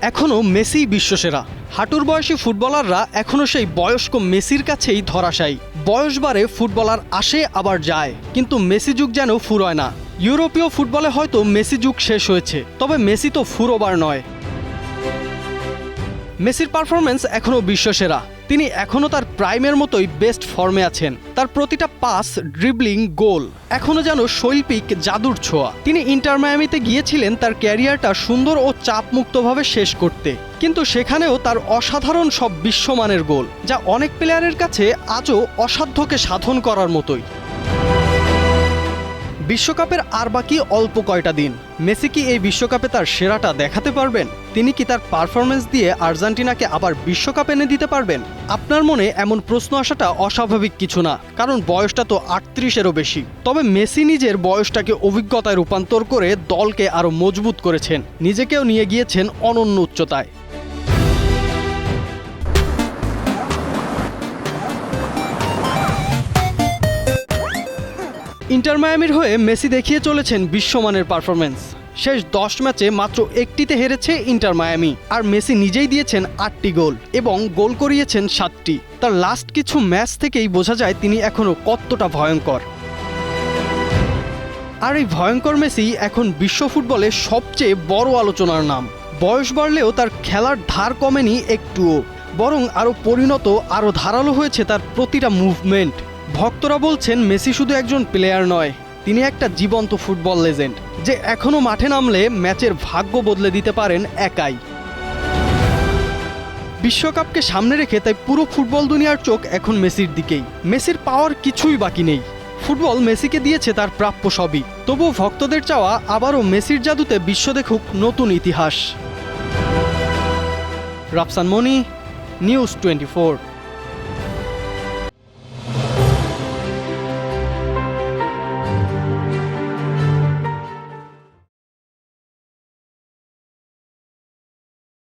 এখনও মেসি বিশ্বসেরা। হাঁটুর বয়সী ফুটবলাররা এখনও সেই বয়স্ক মেসির কাছেই ধরাশায়ী। বয়স বাড়ে, ফুটবলার আসে আবার যায়, কিন্তু মেসি যুগ যেন ফুরোয় না। ইউরোপীয় ফুটবলে হয়তো মেসি যুগ শেষ হয়েছে, তবে মেসি তো ফুরোবার নয়। মেসির পারফরমেন্স এখনও বিশ্বসেরা। তিনি এখনও তার প্রাইমের মতোই বেস্ট ফর্মে আছেন। তার প্রতিটা পাস, ড্রিবলিং, গোল এখনও যেন শৈল্পিক জাদুর ছোঁয়া। তিনি ইন্টার মায়ামিতে গিয়েছিলেন তার ক্যারিয়ারটা সুন্দর ও চাপমুক্তভাবে শেষ করতে, কিন্তু সেখানেও তার অসাধারণ সব বিশ্বমানের গোল, যা অনেক প্লেয়ারের কাছে আজও অসাধ্যকে সাধন করার মতোই। বিশ্বকাপের আর বাকি অল্প কয়টা দিন। মেসি কি এই বিশ্বকাপে তার সেরাটা দেখাতে পারবেন? তিনি কি তার পারফরমেন্স দিয়ে আর্জেন্টিনাকে আবার বিশ্বকাপ এনে দিতে পারবেন? আপনার মনে এমন প্রশ্ন আসাটা অস্বাভাবিক কিছু না, কারণ বয়সটা তো 38-এরও বেশি। তবে মেসি নিজের বয়সটাকে অভিজ্ঞতায় রূপান্তর করে দলকে আরও মজবুত করেছেন, নিজেকেও নিয়ে গিয়েছেন অনন্য উচ্চতায়। ইন্টার মায়ামির হয়ে মেসি দেখিয়ে চলেছেন বিশ্বমানের পারফরমেন্স। শেষ 10 ম্যাচে মাত্র একটিতে হেরেছে ইন্টার মায়ামি, আর মেসি নিজেই দিয়েছেন 8টি গোল এবং গোল করিয়েছেন 7টি। তার লাস্ট কিছু ম্যাচ থেকেই বোঝা যায় তিনি এখনও কতটা ভয়ঙ্কর। আর এই ভয়ঙ্কর মেসি এখন বিশ্ব ফুটবলে সবচেয়ে বড় আলোচনার নাম। বয়স বাড়লেও তার খেলার ধার কমেনি একটুও, বরং আরও পরিণত, আরও ধারালো হয়েছে তার প্রতিটা মুভমেন্ট। ভক্তরা বলছেন মেসি শুধু একজন প্লেয়ার নয়, তিনি একটা জীবন্ত ফুটবল লেজেন্ড, যে এখনও মাঠে নামলে ম্যাচের ভাগ্য বদলে দিতে পারেন একাই। বিশ্বকাপকে সামনে রেখে তাই পুরো ফুটবল দুনিয়ার চোখ এখন মেসির দিকেই। মেসির পাওয়ার কিছুই বাকি নেই। ফুটবল মেসিকে দিয়েছে তার প্রাপ্য সবই। তবুও ভক্তদের চাওয়া আবারও মেসির জাদুতে বিশ্ব দেখুক নতুন ইতিহাস। রাফসান মনি, নিউজ 24।